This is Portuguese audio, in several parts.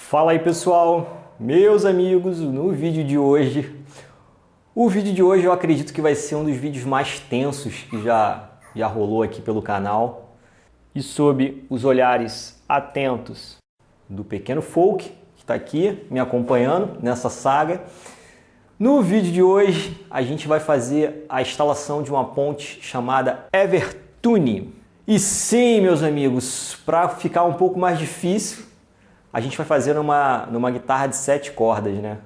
Fala aí pessoal, meus amigos, o vídeo de hoje eu acredito que vai ser um dos vídeos mais tensos que já rolou aqui pelo canal, e sob os olhares atentos do pequeno Folk, que está aqui me acompanhando nessa saga. No vídeo de hoje a gente vai fazer a instalação de uma ponte chamada Evertune. E sim, meus amigos, para ficar um pouco mais difícil, a gente vai fazer numa guitarra de 7 cordas, né?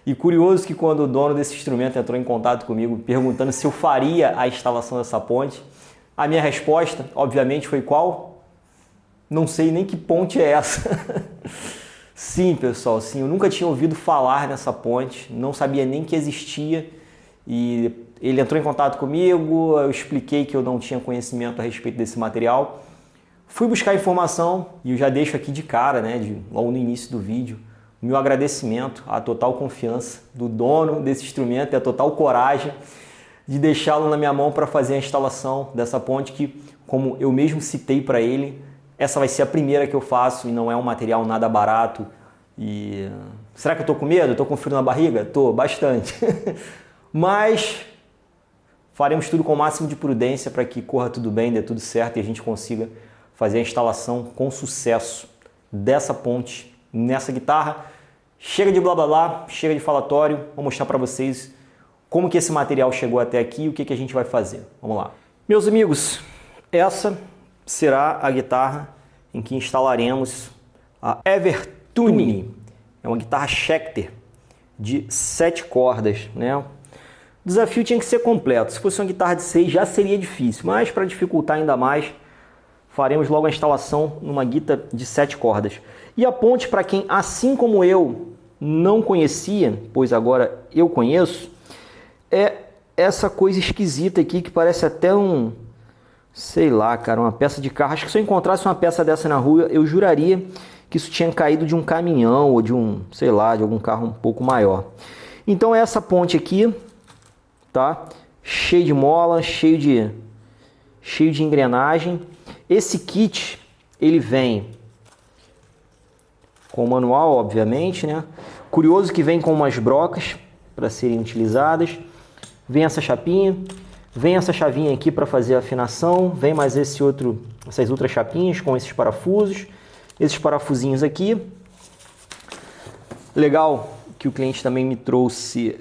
E curioso que quando o dono desse instrumento entrou em contato comigo perguntando se eu faria a instalação dessa ponte, a minha resposta, obviamente, foi qual? Não sei nem que ponte é essa. Sim, pessoal, sim, eu nunca tinha ouvido falar nessa ponte, não sabia nem que existia, e ele entrou em contato comigo, eu expliquei que eu não tinha conhecimento a respeito desse material. Fui buscar informação e eu já deixo aqui de cara, né, logo no início do vídeo, o meu agradecimento, a total confiança do dono desse instrumento e a total coragem de deixá-lo na minha mão para fazer a instalação dessa ponte que, como eu mesmo citei para ele, essa vai ser a primeira que eu faço e não é um material nada barato. E será que eu tô com medo? Tô com frio na barriga? Tô, bastante. Mas faremos tudo com o máximo de prudência para que corra tudo bem, dê tudo certo e a gente consiga fazer a instalação com sucesso dessa ponte nessa guitarra. Chega de blá blá blá, chega de falatório, vou mostrar para vocês como que esse material chegou até aqui e o que a gente vai fazer. Vamos lá. Meus amigos, essa será a guitarra em que instalaremos a Evertune. É uma guitarra Schecter de 7 cordas, né? O desafio tinha que ser completo. Se fosse uma guitarra de 6 já seria difícil, mas para dificultar ainda mais, faremos logo a instalação numa guitarra de 7 cordas. E a ponte, para quem, assim como eu, não conhecia, pois agora eu conheço, é essa coisa esquisita aqui que parece até sei lá, cara, uma peça de carro. Acho que se eu encontrasse uma peça dessa na rua, eu juraria que isso tinha caído de um caminhão ou de sei lá, de algum carro um pouco maior. Então é essa ponte aqui, tá? Cheio de mola, cheio de engrenagem. Esse kit, ele vem com o manual, obviamente, né? Curioso que vem com umas brocas para serem utilizadas. Vem essa chapinha, vem essa chavinha aqui para fazer a afinação, vem mais essas outras chapinhas com esses parafusos, esses parafusinhos aqui. Legal que o cliente também me trouxe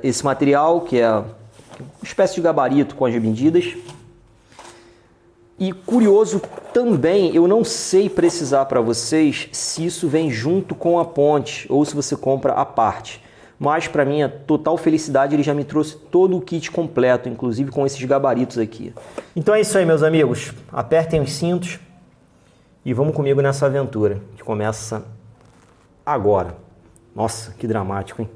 esse material, que é uma espécie de gabarito com as medidas. E curioso também, eu não sei precisar para vocês se isso vem junto com a ponte ou se você compra à parte. Mas para minha total felicidade ele já me trouxe todo o kit completo, inclusive com esses gabaritos aqui. Então é isso aí, meus amigos. Apertem os cintos e vamos comigo nessa aventura que começa agora. Nossa, que dramático, hein?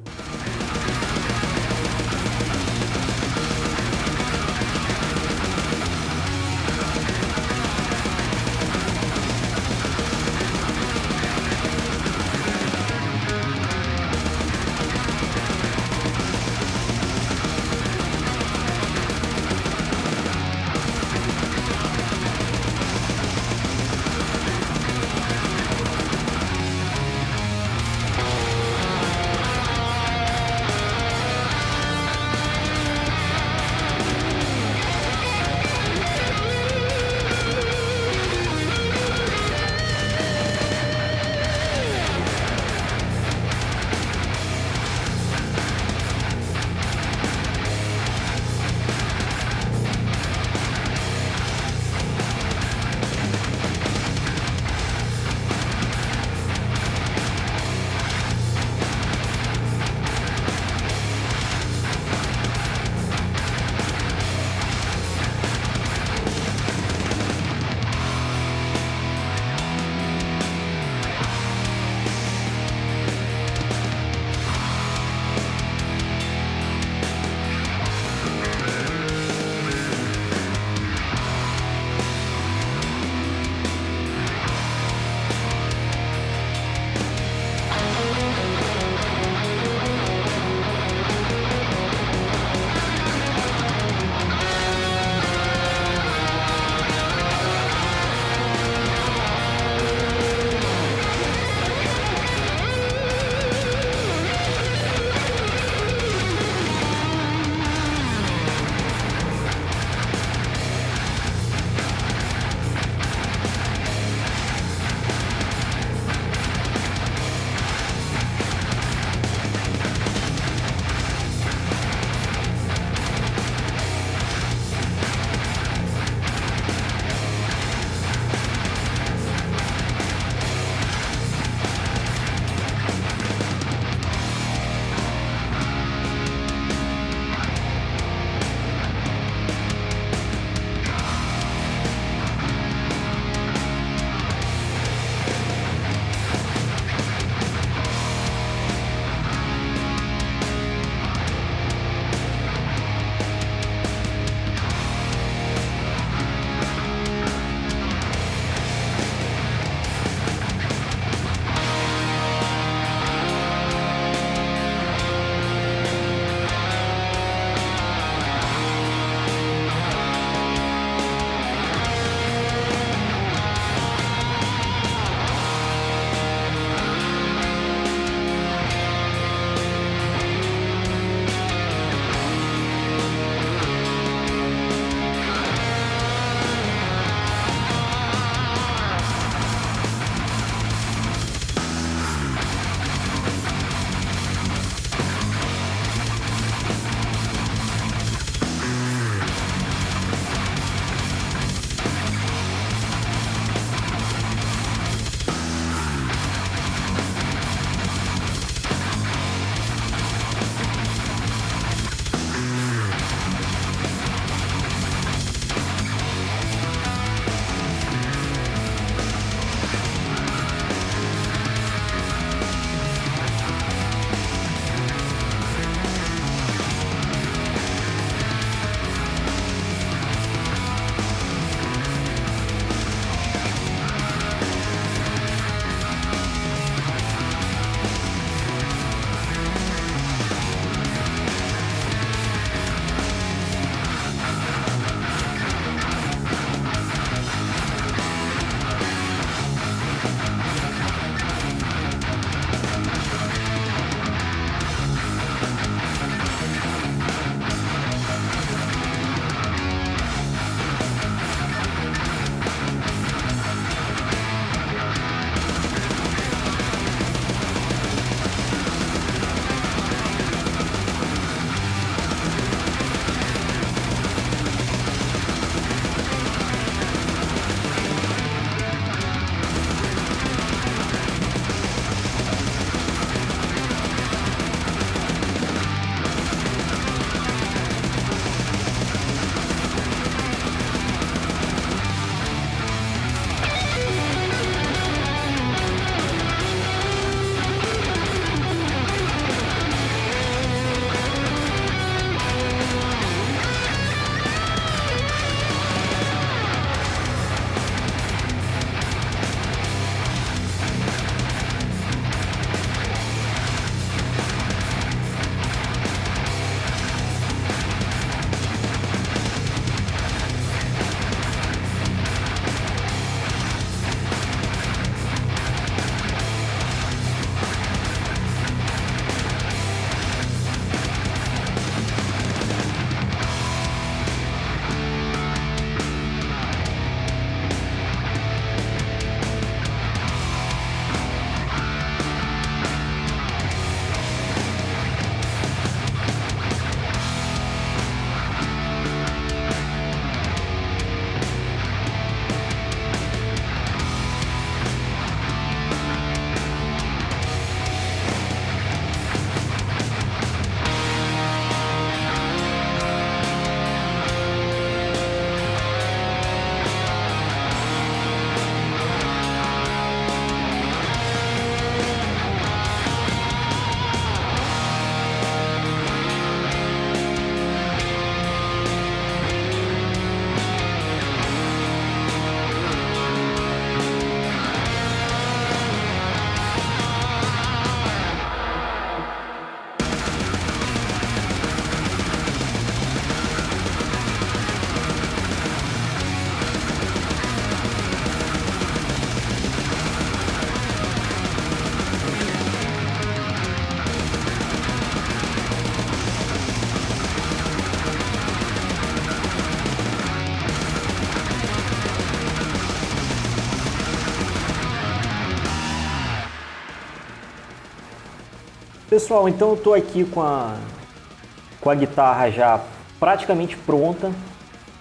Pessoal, então eu estou aqui com a guitarra já praticamente pronta.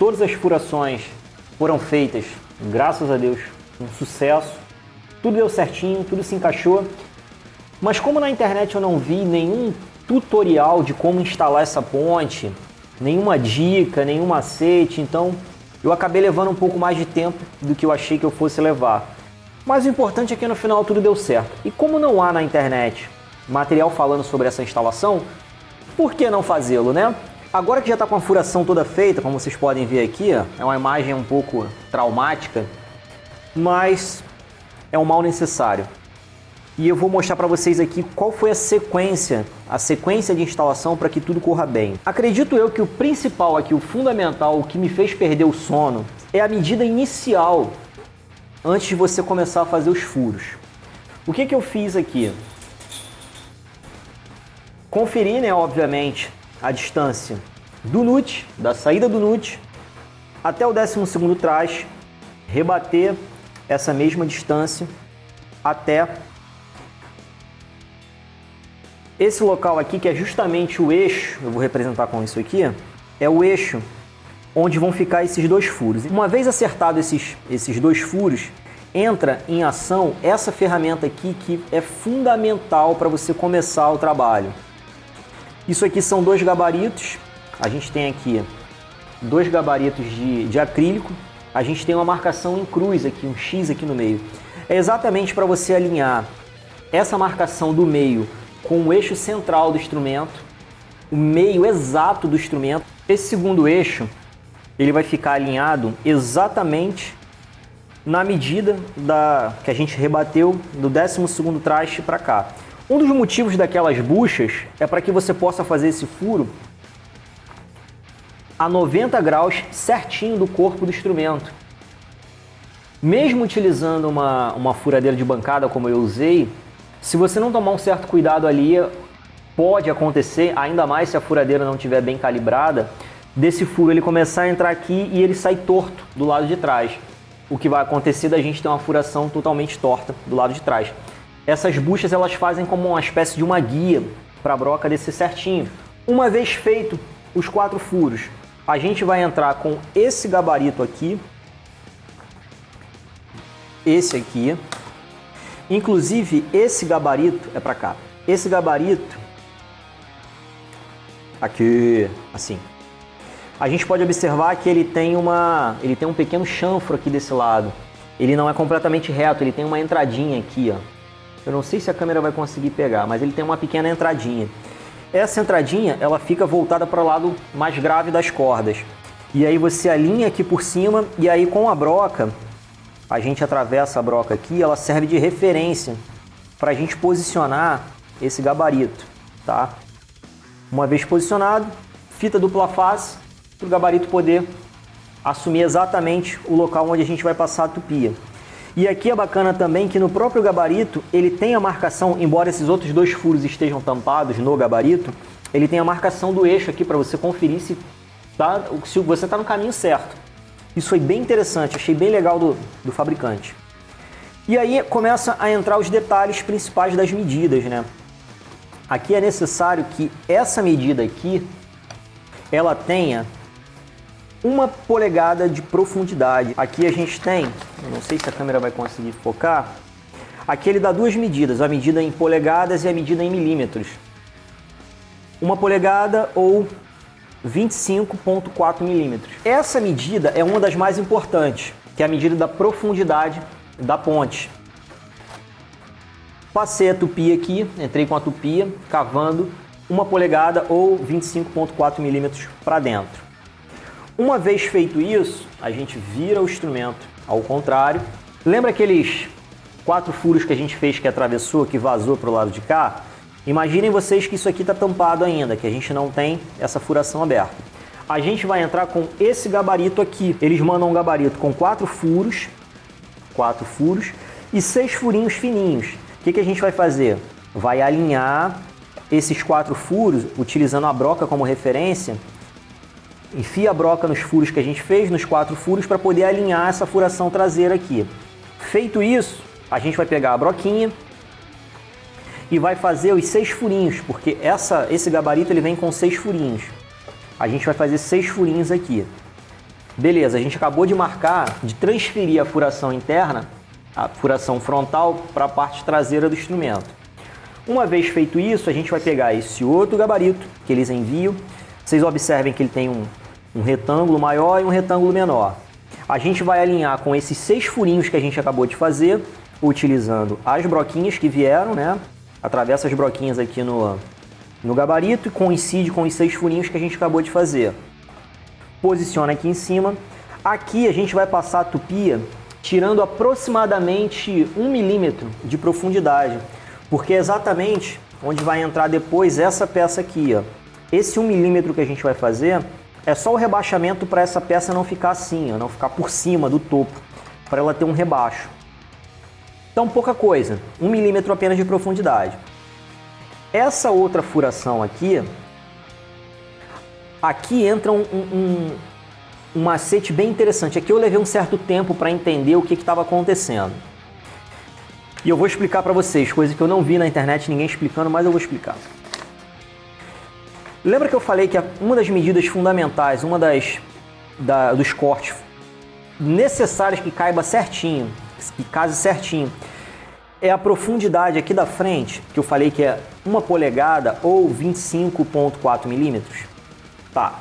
Todas as furações foram feitas, graças a Deus, com sucesso. Tudo deu certinho, tudo se encaixou. Mas como na internet eu não vi nenhum tutorial de como instalar essa ponte, nenhuma dica, nenhum macete, então eu acabei levando um pouco mais de tempo do que eu achei que eu fosse levar. Mas o importante é que no final tudo deu certo. E como não há na internet material falando sobre essa instalação, por que não fazê-lo, né? Agora que já está com a furação toda feita, como vocês podem ver aqui, ó, é uma imagem um pouco traumática, mas é um mal necessário. E eu vou mostrar para vocês aqui qual foi a sequência de instalação para que tudo corra bem. Acredito eu que o principal aqui, o fundamental, o que me fez perder o sono, é a medida inicial antes de você começar a fazer os furos. O que eu fiz aqui? Conferi, né, obviamente, a distância do nut, da saída do nut, até o 12º traste, rebater essa mesma distância até esse local aqui, que é justamente o eixo, eu vou representar com isso aqui, é o eixo onde vão ficar esses dois furos. Uma vez acertados esses dois furos, entra em ação essa ferramenta aqui que é fundamental para você começar o trabalho. Isso aqui são dois gabaritos, a gente tem aqui dois gabaritos de acrílico, a gente tem uma marcação em cruz aqui, um X aqui no meio. É exatamente para você alinhar essa marcação do meio com o eixo central do instrumento, o meio exato do instrumento. Esse segundo eixo, ele vai ficar alinhado exatamente na medida que a gente rebateu do 12º traste para cá. Um dos motivos daquelas buchas é para que você possa fazer esse furo a 90 graus certinho do corpo do instrumento. Mesmo utilizando uma furadeira de bancada como eu usei, se você não tomar um certo cuidado ali, pode acontecer, ainda mais se a furadeira não estiver bem calibrada, desse furo ele começar a entrar aqui e ele sai torto do lado de trás. O que vai acontecer da gente ter uma furação totalmente torta do lado de trás. Essas buchas elas fazem como uma espécie de uma guia para a broca descer certinho. Uma vez feito os 4 furos, a gente vai entrar com esse gabarito aqui, esse aqui. Inclusive, esse gabarito é para cá. Esse gabarito, aqui, assim. A gente pode observar que ele tem um pequeno chanfro aqui desse lado. Ele não é completamente reto, ele tem uma entradinha aqui, ó. Eu não sei se a câmera vai conseguir pegar, mas ele tem uma pequena entradinha. Essa entradinha, ela fica voltada para o lado mais grave das cordas. E aí você alinha aqui por cima e aí com a broca, a gente atravessa a broca aqui, ela serve de referência para a gente posicionar esse gabarito, tá? Uma vez posicionado, fita dupla face, para o gabarito poder assumir exatamente o local onde a gente vai passar a tupia. E aqui é bacana também que no próprio gabarito, ele tem a marcação, embora esses outros dois furos estejam tampados no gabarito, ele tem a marcação do eixo aqui para você conferir se você está no caminho certo. Isso foi bem interessante, achei bem legal do fabricante. E aí começa a entrar os detalhes principais das medidas, né? Aqui é necessário que essa medida aqui, ela tenha 1 polegada de profundidade. Aqui a gente tem, eu não sei se a câmera vai conseguir focar, aqui ele dá 2 medidas, a medida em polegadas e a medida em milímetros. 1 polegada ou 25,4 milímetros. Essa medida é uma das mais importantes, que é a medida da profundidade da ponte. Passei a tupia aqui, entrei com a tupia, cavando 1 polegada ou 25,4 milímetros para dentro. Uma vez feito isso, a gente vira o instrumento ao contrário. Lembra aqueles 4 furos que a gente fez que atravessou, que vazou para o lado de cá? Imaginem vocês que isso aqui está tampado ainda, que a gente não tem essa furação aberta. A gente vai entrar com esse gabarito aqui. Eles mandam um gabarito com 4 furos e 6 furinhos fininhos. O que a gente vai fazer? Vai alinhar esses 4 furos, utilizando a broca como referência. Enfia a broca nos furos que a gente fez, nos 4 furos, para poder alinhar essa furação traseira aqui. Feito isso, a gente vai pegar a broquinha e vai fazer os 6 furinhos, porque esse gabarito ele vem com 6 furinhos. A gente vai fazer 6 furinhos aqui. Beleza, a gente acabou de marcar, de transferir a furação interna, a furação frontal, para a parte traseira do instrumento. Uma vez feito isso, a gente vai pegar esse outro gabarito que eles enviam. Vocês observem que ele tem um retângulo maior e um retângulo menor. A gente vai alinhar com esses 6 furinhos que a gente acabou de fazer, utilizando as broquinhas que vieram, né? Atravessa as broquinhas aqui no gabarito e coincide com os 6 furinhos que a gente acabou de fazer. Posiciona aqui em cima. Aqui a gente vai passar a tupia tirando aproximadamente 1 milímetro de profundidade, porque é exatamente onde vai entrar depois essa peça aqui, ó. Esse 1 milímetro que a gente vai fazer é só o rebaixamento para essa peça não ficar assim, ó, não ficar por cima do topo, para ela ter um rebaixo. Então pouca coisa, 1 milímetro apenas de profundidade. Essa outra furação aqui entra um macete bem interessante. Aqui eu levei um certo tempo para entender o que estava acontecendo. E eu vou explicar para vocês, coisa que eu não vi na internet, ninguém explicando, mas eu vou explicar. Lembra que eu falei que uma das medidas fundamentais, dos cortes necessários que caiba certinho, que case certinho, é a profundidade aqui da frente, que eu falei que é 1 polegada ou 25,4 milímetros. Tá.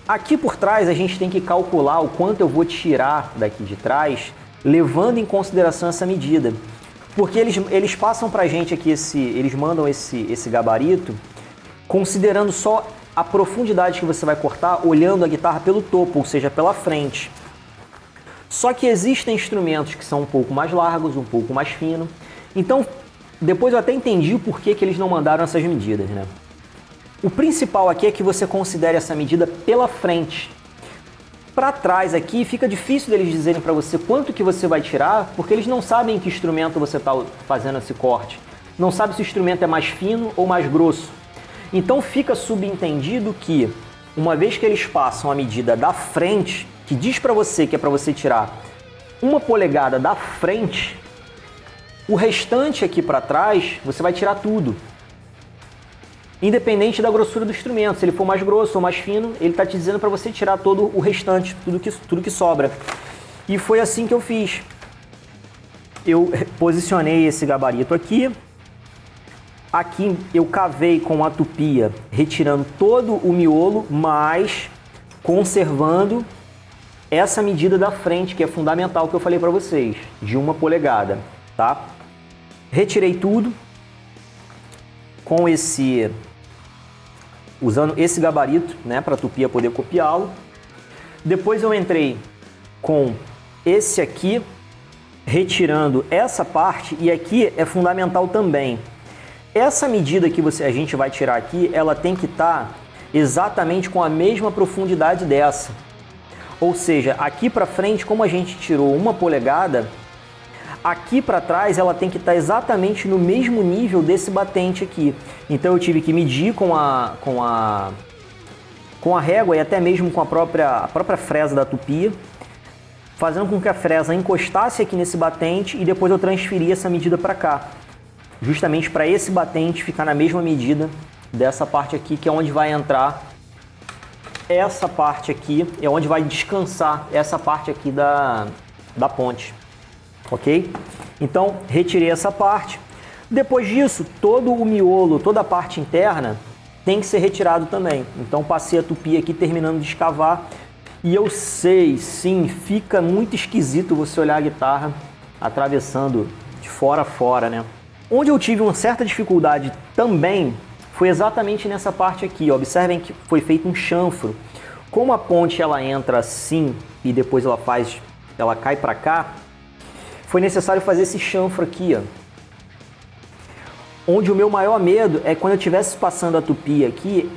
Aqui por trás a gente tem que calcular o quanto eu vou tirar daqui de trás, levando em consideração essa medida. Porque eles passam pra gente aqui, eles mandam esse gabarito, considerando só a profundidade que você vai cortar, olhando a guitarra pelo topo, ou seja, pela frente. Só que existem instrumentos que são um pouco mais largos, um pouco mais finos. Então, depois eu até entendi o porquê que eles não mandaram essas medidas, né? O principal aqui é que você considere essa medida pela frente. Para trás aqui fica difícil deles dizerem para você quanto que você vai tirar, porque eles não sabem em que instrumento você está fazendo esse corte. Não sabe se o instrumento é mais fino ou mais grosso. Então fica subentendido que, uma vez que eles passam a medida da frente, que diz para você que é para você tirar 1 polegada da frente, o restante aqui para trás você vai tirar tudo. Independente da grossura do instrumento, se ele for mais grosso ou mais fino, ele está te dizendo para você tirar todo o restante, tudo que sobra. E foi assim que eu fiz. Eu posicionei esse gabarito aqui. Aqui eu cavei com a tupia, retirando todo o miolo, mas conservando essa medida da frente, que é fundamental, que eu falei para vocês, de 1 polegada, tá? Retirei tudo com usando esse gabarito, né, para a tupia poder copiá-lo. Depois eu entrei com esse aqui, retirando essa parte, e aqui é fundamental também. Essa medida que a gente vai tirar aqui, ela tem que estar exatamente com a mesma profundidade dessa. Ou seja, aqui para frente, como a gente tirou 1 polegada, aqui para trás ela tem que estar exatamente no mesmo nível desse batente aqui. Então eu tive que medir com a régua e até mesmo com a própria fresa da tupia, fazendo com que a fresa encostasse aqui nesse batente e depois eu transferi essa medida para cá. Justamente para esse batente ficar na mesma medida dessa parte aqui, que é onde vai entrar essa parte aqui, é onde vai descansar essa parte aqui da ponte. Ok? Então, retirei essa parte. Depois disso, todo o miolo, toda a parte interna tem que ser retirado também. Então, passei a tupia aqui, terminando de escavar. E eu sei, sim, fica muito esquisito você olhar a guitarra atravessando de fora a fora, né? Onde eu tive uma certa dificuldade também foi exatamente nessa parte aqui. Observem que foi feito um chanfro. Como a ponte ela entra assim e depois ela cai para cá, foi necessário fazer esse chanfro aqui, ó. Onde o meu maior medo é quando eu estivesse passando a tupia aqui,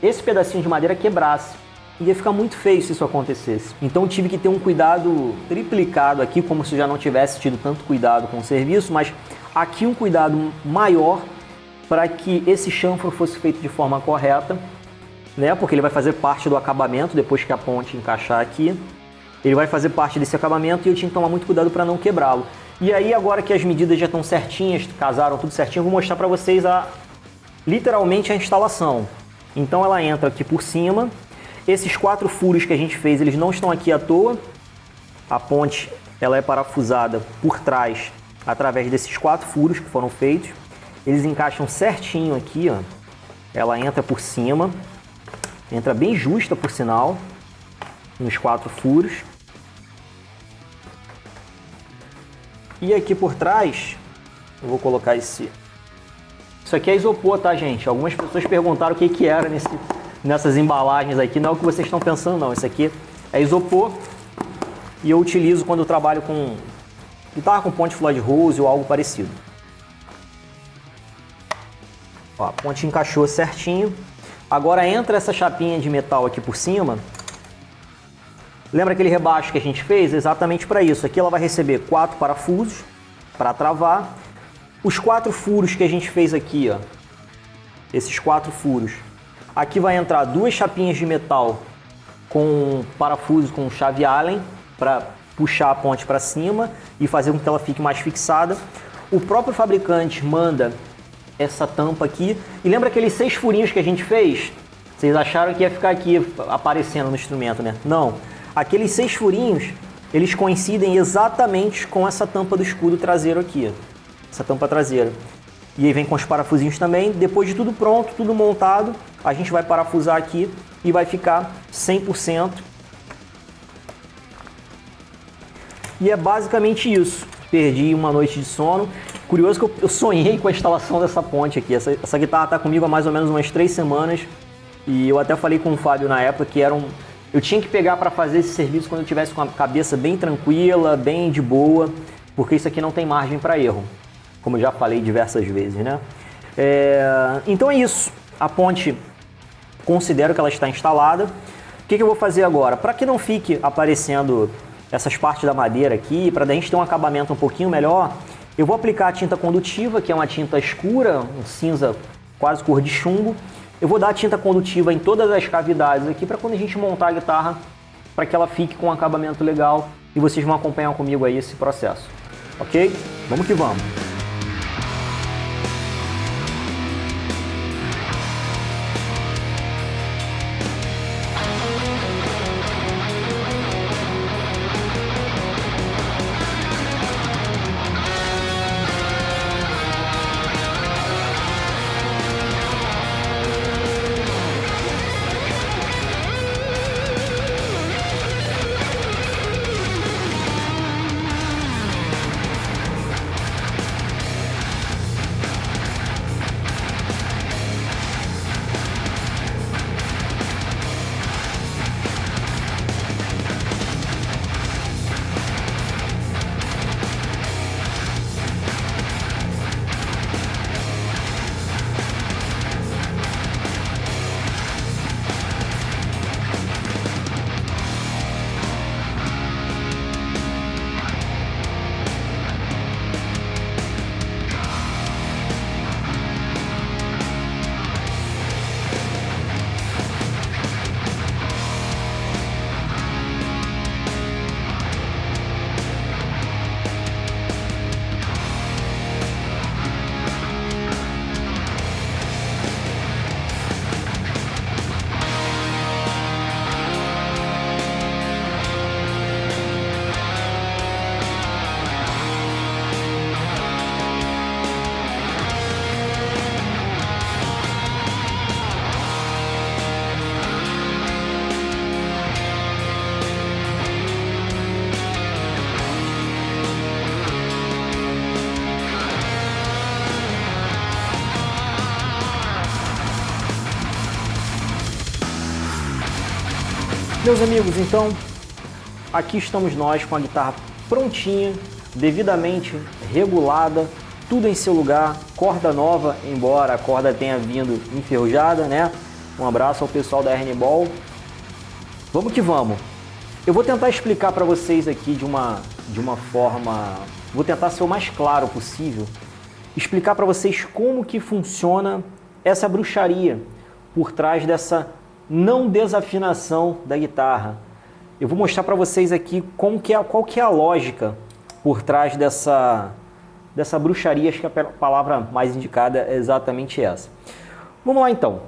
esse pedacinho de madeira quebrasse. Ia ficar muito feio se isso acontecesse. Então eu tive que ter um cuidado triplicado aqui, como se eu já não tivesse tido tanto cuidado com o serviço, mas aqui um cuidado maior para que esse chanfro fosse feito de forma correta, né? Porque ele vai fazer parte do acabamento depois que a ponte encaixar aqui. Ele vai fazer parte desse acabamento e eu tinha que tomar muito cuidado para não quebrá-lo. E aí agora que as medidas já estão certinhas, casaram tudo certinho, eu vou mostrar para vocês literalmente a instalação. Então ela entra aqui por cima. Esses 4 furos que a gente fez, eles não estão aqui à toa. A ponte ela é parafusada por trás através desses 4 furos que foram feitos. Eles encaixam certinho aqui, ó. Ela entra por cima, entra bem justa por sinal, nos 4 furos. E aqui por trás, eu vou colocar isso aqui é isopor, tá, gente? Algumas pessoas perguntaram o que era nessas embalagens aqui. Não é o que vocês estão pensando, não. Isso aqui é isopor e eu utilizo quando eu trabalho com guitarra com ponte Floyd Rose ou algo parecido. Ó, a ponte encaixou certinho. Agora entra essa chapinha de metal aqui por cima. Lembra aquele rebaixo que a gente fez? Exatamente para isso. Aqui ela vai receber 4 parafusos para travar. Os 4 furos que a gente fez aqui, ó, esses 4 furos. Aqui vai entrar 2 chapinhas de metal com parafuso com chave Allen para puxar a ponte para cima e fazer com que ela fique mais fixada. O próprio fabricante manda essa tampa aqui. E lembra aqueles 6 furinhos que a gente fez? Vocês acharam que ia ficar aqui aparecendo no instrumento, né? Não. Aqueles 6 furinhos, eles coincidem exatamente com essa tampa do escudo traseiro aqui. Essa tampa traseira. E aí vem com os parafusinhos também. Depois de tudo pronto, tudo montado, a gente vai parafusar aqui e vai ficar 100%. E é basicamente isso. Perdi uma noite de sono. Curioso que eu sonhei com a instalação dessa ponte aqui. Essa guitarra está comigo há mais ou menos umas 3 semanas. E eu até falei com o Fábio na época que eu tinha que pegar para fazer esse serviço quando eu tivesse com a cabeça bem tranquila, bem de boa, porque isso aqui não tem margem para erro, como eu já falei diversas vezes, né? Então é isso. A ponte, considero que ela está instalada. O que eu vou fazer agora? Para que não fique aparecendo essas partes da madeira aqui, para a gente ter um acabamento um pouquinho melhor, eu vou aplicar a tinta condutiva, que é uma tinta escura, um cinza quase cor de chumbo. Eu vou dar a tinta condutiva em todas as cavidades aqui para quando a gente montar a guitarra, para que ela fique com um acabamento legal e vocês vão acompanhar comigo aí esse processo, ok? Vamos que vamos! Meus amigos, então, aqui estamos nós com a guitarra prontinha, devidamente regulada, tudo em seu lugar, corda nova, embora a corda tenha vindo enferrujada, né? Um abraço ao pessoal da Herniball. Vamos que vamos! Eu vou tentar explicar para vocês aqui de uma forma... Vou tentar ser o mais claro possível, explicar para vocês como que funciona essa bruxaria por trás dessa não desafinação da guitarra. Eu vou mostrar para vocês aqui qual que é a lógica por trás dessa bruxaria. Acho que a palavra mais indicada é exatamente essa. Vamos lá então.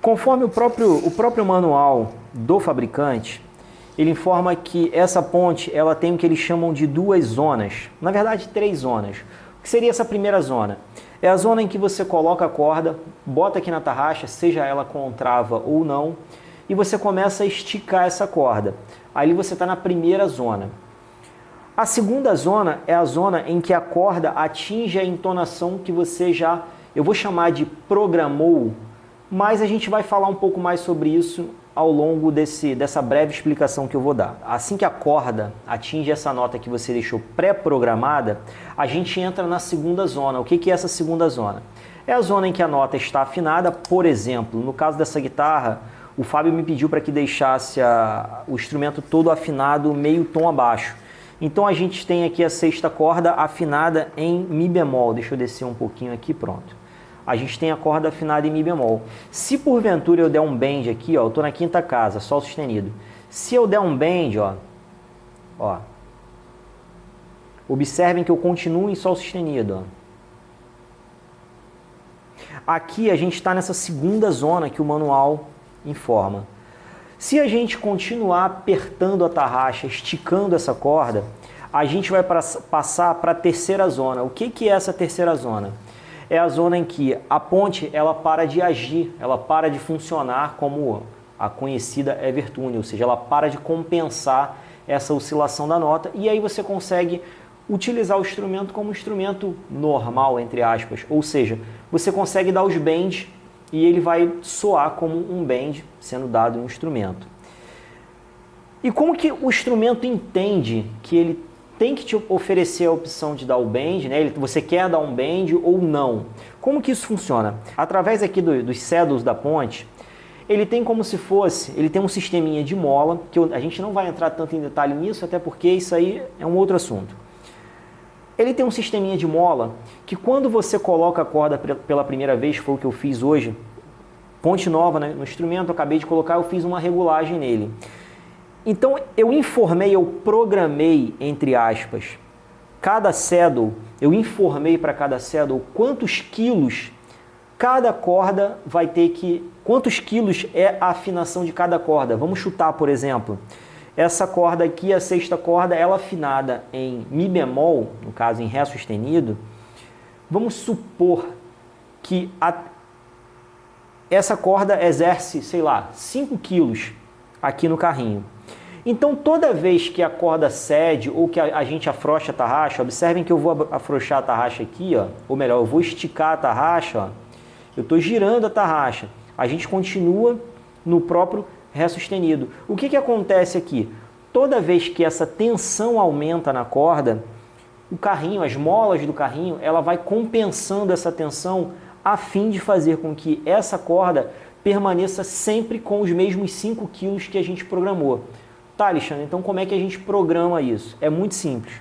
Conforme o próprio manual do fabricante, ele informa que essa ponte ela tem o que eles chamam de duas zonas, na verdade 3 zonas. O que seria essa primeira zona? É a zona em que você coloca a corda, bota aqui na tarraxa, seja ela com trava ou não, e você começa a esticar essa corda. Ali você está na primeira zona. A segunda zona é a zona em que a corda atinge a entonação que você já, eu vou chamar de programou, mas a gente vai falar um pouco mais sobre isso ao longo dessa breve explicação que eu vou dar. Assim que a corda atinge essa nota que você deixou pré-programada, a gente entra na segunda zona. O que é essa segunda zona? É a zona em que a nota está afinada. Por exemplo, no caso dessa guitarra, o Fábio me pediu para que deixasse o instrumento todo afinado meio tom abaixo. Então a gente tem aqui a sexta corda afinada em Mi bemol. Deixa eu descer um pouquinho aqui, pronto. A gente tem a corda afinada em Mi bemol. Se porventura eu der um bend aqui, ó, eu estou na quinta casa, Sol sustenido. Se eu der um bend, ó, observem que eu continuo em Sol sustenido. Ó. Aqui a gente está nessa segunda zona que o manual informa. Se a gente continuar apertando a tarraxa, esticando essa corda, a gente vai passar para a terceira zona. O que é essa terceira zona? É a zona em que a ponte ela para de agir, ela para de funcionar como a conhecida Evertune, ou seja, ela para de compensar essa oscilação da nota e aí você consegue utilizar o instrumento como um instrumento normal, entre aspas, ou seja, você consegue dar os bends e ele vai soar como um bend sendo dado no instrumento. E como que o instrumento entende que ele tem que te oferecer a opção de dar o bend, né? Você quer dar um bend ou não? Como que isso funciona? Através aqui dos cédulos da ponte, ele tem como se fosse, ele tem um sisteminha de mola, que a gente não vai entrar tanto em detalhe nisso, até porque isso aí é um outro assunto. Ele tem um sisteminha de mola que quando você coloca a corda pela primeira vez, foi o que eu fiz hoje, ponte nova, né, no instrumento, eu acabei de colocar, eu fiz uma regulagem nele. Então eu informei, eu programei, entre aspas, cada saddle, eu informei para cada saddle quantos quilos cada corda vai ter que... Quantos quilos é a afinação de cada corda? Vamos chutar, por exemplo, essa corda aqui, a sexta corda, ela afinada em Mi bemol, no caso em Ré sustenido, vamos supor que essa corda exerce, sei lá, 5 quilos aqui no carrinho. Então, toda vez que a corda cede ou que a gente afrouxa a tarraxa, observem que eu vou afrouxar a tarraxa aqui, ó, ou melhor, eu vou esticar a tarraxa, ó, eu estou girando a tarraxa, a gente continua no próprio Ré sustenido. O que acontece aqui? Toda vez que essa tensão aumenta na corda, o carrinho, as molas do carrinho, ela vai compensando essa tensão a fim de fazer com que essa corda permaneça sempre com os mesmos 5 quilos que a gente programou. Tá, Alexandre, então como é que a gente programa isso? É muito simples.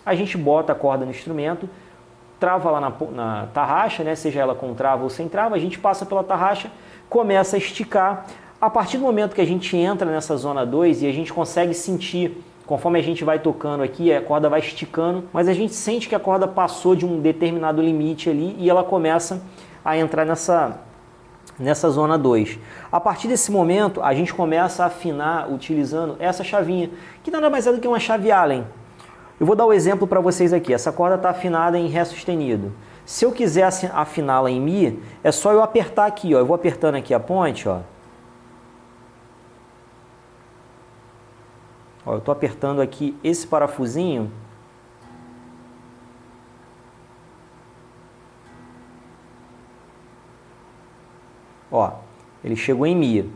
A gente bota a corda no instrumento, trava lá na tarraxa, né? Seja ela com trava ou sem trava, a gente passa pela tarraxa, começa a esticar. A partir do momento que a gente entra nessa zona 2 e a gente consegue sentir, conforme a gente vai tocando aqui, a corda vai esticando, mas a gente sente que a corda passou de um determinado limite ali e ela começa a entrar nessa zona 2. A partir desse momento, a gente começa a afinar utilizando essa chavinha, que nada mais é do que uma chave Allen. Eu vou dar o exemplo para vocês aqui. Essa corda está afinada em Ré sustenido. Se eu quiser afiná-la em Mi, é só eu apertar aqui, ó. Eu vou apertando aqui a ponte, ó. Ó, eu estou apertando aqui esse parafusinho. Ó, ele chegou em Mi.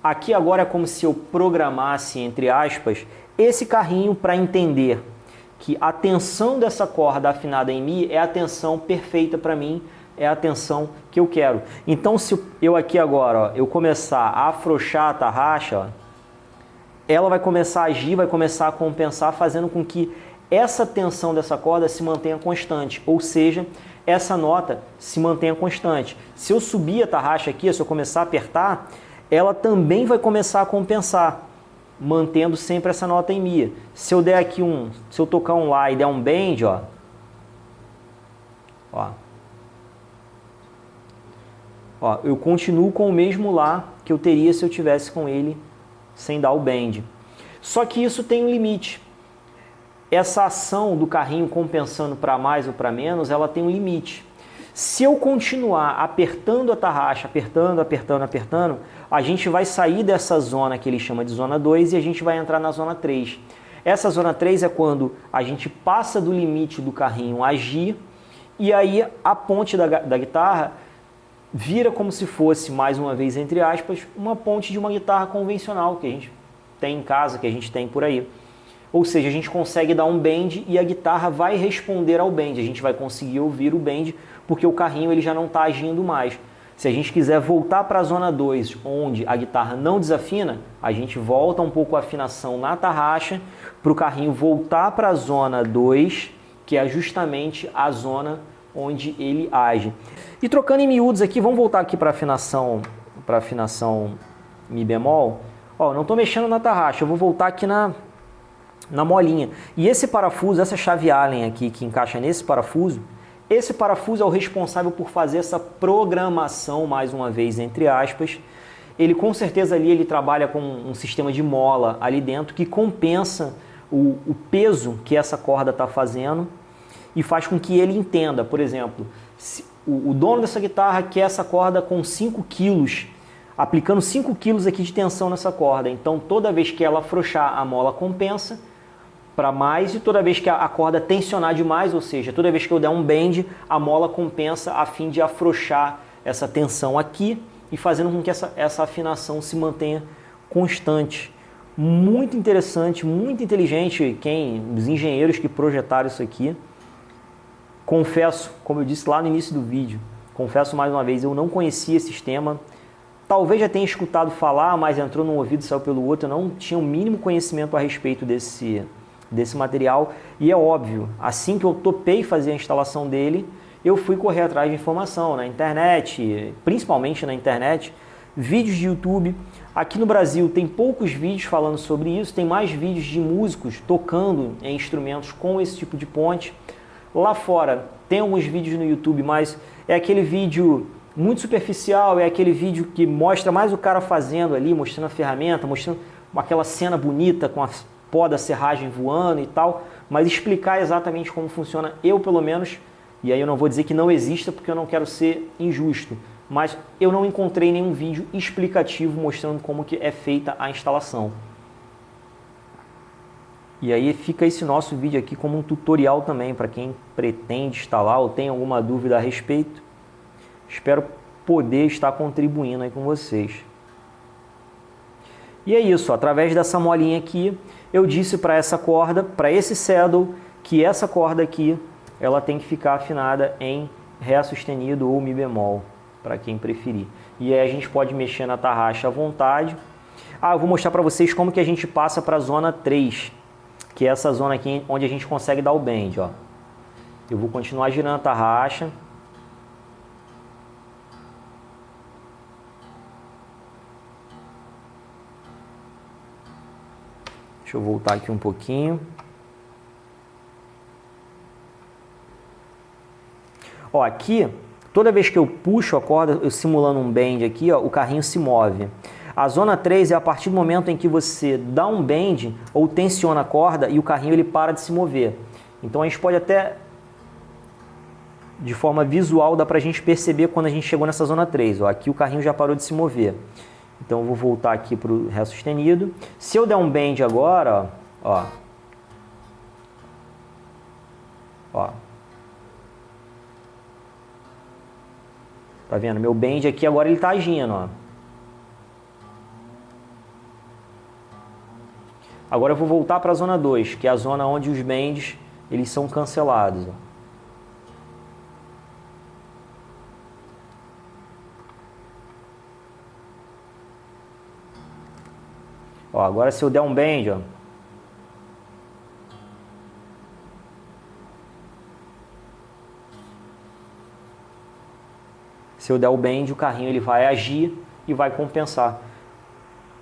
Aqui agora é como se eu programasse, entre aspas, esse carrinho para entender que a tensão dessa corda afinada em Mi é a tensão perfeita para mim, é a tensão que eu quero. Então, se eu aqui agora, ó, eu começar a afrouxar a tarraxa, ó, ela vai começar a agir, vai começar a compensar, fazendo com que essa tensão dessa corda se mantenha constante, ou seja, essa nota se mantenha constante. Se eu subir a tarraxa aqui, se eu começar a apertar, ela também vai começar a compensar. mantendo sempre essa nota em Mi. Se eu der aqui se eu tocar um Lá e der um bend, ó, eu continuo com o mesmo Lá que eu teria se eu tivesse com ele sem dar o bend. Só que isso tem um limite. Essa ação do carrinho compensando para mais ou para menos, ela tem um limite. Se eu continuar apertando a tarraxa, apertando, a gente vai sair dessa zona que ele chama de zona 2 e a gente vai entrar na zona 3. Essa zona 3 é quando a gente passa do limite do carrinho agir e aí a ponte da guitarra vira como se fosse, mais uma vez, entre aspas, uma ponte de uma guitarra convencional que a gente tem em casa, que a gente tem por aí. Ou seja, a gente consegue dar um bend e a guitarra vai responder ao bend. A gente vai conseguir ouvir o bend porque o carrinho ele já não está agindo mais. Se a gente quiser voltar para a zona 2, onde a guitarra não desafina, a gente volta um pouco a afinação na tarraxa para o carrinho voltar para a zona 2, que é justamente a zona onde ele age. E trocando em miúdos aqui, vamos voltar aqui para a afinação Mi bemol. Ó, não estou mexendo na tarraxa, eu vou voltar aqui na molinha. E esse parafuso, essa chave Allen aqui que encaixa nesse parafuso, esse parafuso é o responsável por fazer essa programação, mais uma vez, entre aspas. Ele com certeza ali ele trabalha com um sistema de mola ali dentro que compensa o peso que essa corda está fazendo e faz com que ele entenda, por exemplo, se o dono dessa guitarra quer essa corda com 5 quilos, aplicando 5 quilos aqui de tensão nessa corda. Então toda vez que ela afrouxar, a mola compensa para mais, e toda vez que a corda tensionar demais, ou seja, toda vez que eu der um bend, a mola compensa a fim de afrouxar essa tensão aqui e fazendo com que essa afinação se mantenha constante. Muito interessante, muito inteligente os engenheiros que projetaram isso aqui. Confesso, como eu disse lá no início do vídeo, confesso mais uma vez, eu não conhecia esse sistema. Talvez já tenha escutado falar, mas entrou num ouvido e saiu pelo outro. Eu não tinha o mínimo conhecimento a respeito desse material. E é óbvio, assim que eu topei fazer a instalação dele, eu fui correr atrás de informação na internet, principalmente na internet, vídeos de YouTube. Aqui no Brasil tem poucos vídeos falando sobre isso, tem mais vídeos de músicos tocando em instrumentos com esse tipo de ponte. Lá fora tem alguns vídeos no YouTube, mas é aquele vídeo muito superficial, é aquele vídeo que mostra mais o cara fazendo ali, mostrando a ferramenta, mostrando aquela cena bonita com a pó da serragem voando e tal, mas explicar exatamente como funciona, eu pelo menos, e aí eu não vou dizer que não exista porque eu não quero ser injusto, mas eu não encontrei nenhum vídeo explicativo mostrando como que é feita a instalação. E aí fica esse nosso vídeo aqui como um tutorial também para quem pretende instalar ou tem alguma dúvida a respeito. Espero poder estar contribuindo aí com vocês. E é isso, através dessa molinha aqui, eu disse para essa corda, para esse saddle, que essa corda aqui, ela tem que ficar afinada em Ré sustenido ou Mi bemol, para quem preferir. E aí a gente pode mexer na tarraxa à vontade. Eu vou mostrar para vocês como que a gente passa para a zona 3, que é essa zona aqui onde a gente consegue dar o bend, ó. Eu vou continuar girando a tarraxa. Deixa eu voltar aqui um pouquinho. Ó, aqui, toda vez que eu puxo a corda, eu simulando um bend aqui, ó, o carrinho se move. A zona 3 é a partir do momento em que você dá um bend ou tensiona a corda e o carrinho ele para de se mover. Então a gente pode até, de forma visual, dá pra gente perceber quando a gente chegou nessa zona 3. Ó, aqui o carrinho já parou de se mover. Então eu vou voltar aqui para o Ré sustenido. Se eu der um bend agora, ó. Tá vendo? Meu bend aqui agora ele tá agindo, ó. Agora eu vou voltar para a zona 2, que é a zona onde os bends eles são cancelados. Ó, agora se eu der um bend, ó, se eu der o bend, o carrinho ele vai agir e vai compensar.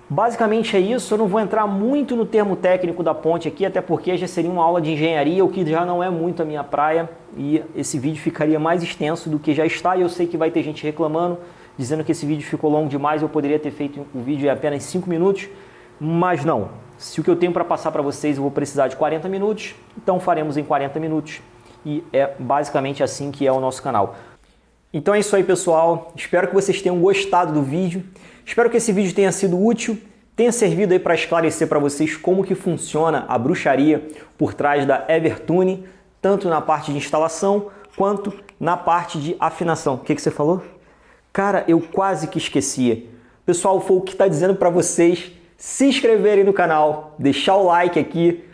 Basicamente é isso, eu não vou entrar muito no termo técnico da ponte aqui, até porque já seria uma aula de engenharia, o que já não é muito a minha praia, e esse vídeo ficaria mais extenso do que já está, e eu sei que vai ter gente reclamando, dizendo que esse vídeo ficou longo demais, eu poderia ter feito o vídeo em apenas 5 minutos, mas não. Se o que eu tenho para passar para vocês eu vou precisar de 40 minutos, então faremos em 40 minutos, e é basicamente assim que é o nosso canal. Então é isso aí, pessoal. Espero que vocês tenham gostado do vídeo. Espero que esse vídeo tenha sido útil, tenha servido aí para esclarecer para vocês como que funciona a bruxaria por trás da Evertune, tanto na parte de instalação quanto na parte de afinação. O que você falou? Cara, eu quase que esquecia. Pessoal, foi o que está dizendo para vocês se inscreverem no canal, deixar o like aqui,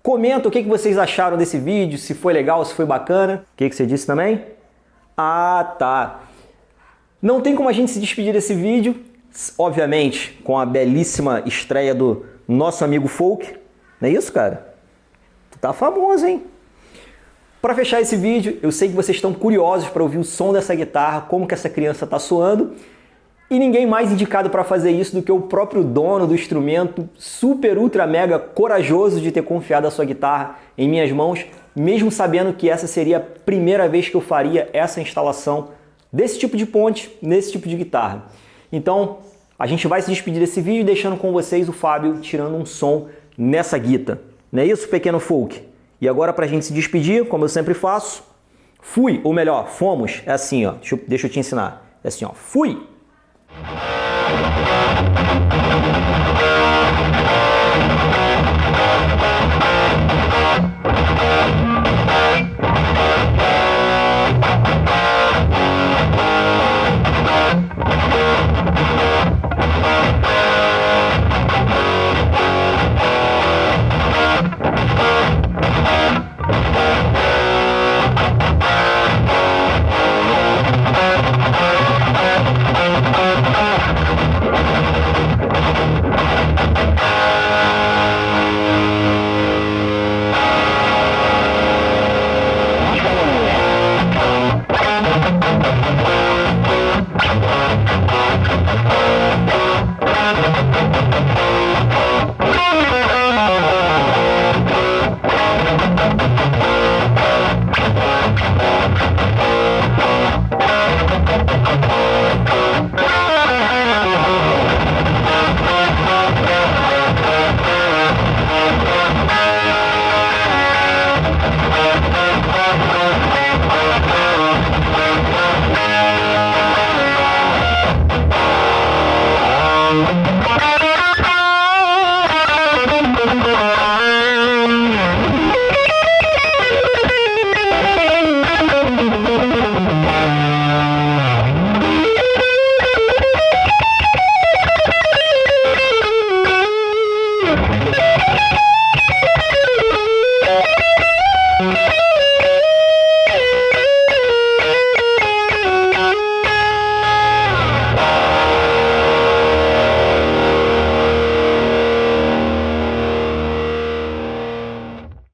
comenta o que vocês acharam desse vídeo, se foi legal, se foi bacana. O que você disse também? Ah, tá. Não tem como a gente se despedir desse vídeo, obviamente, com a belíssima estreia do nosso amigo Folk. Não é isso, cara? Tu tá famoso, hein? Para fechar esse vídeo, eu sei que vocês estão curiosos para ouvir o som dessa guitarra, como que essa criança tá soando. E ninguém mais indicado para fazer isso do que o próprio dono do instrumento, super, ultra, mega corajoso de ter confiado a sua guitarra em minhas mãos, mesmo sabendo que essa seria a primeira vez que eu faria essa instalação desse tipo de ponte, nesse tipo de guitarra. Então, a gente vai se despedir desse vídeo deixando com vocês o Fábio tirando um som nessa guitarra. Não é isso, pequeno Folk? E agora, para a gente se despedir, como eu sempre faço, fui, ou melhor, fomos, é assim, ó, deixa eu te ensinar. É assim, ó, fui!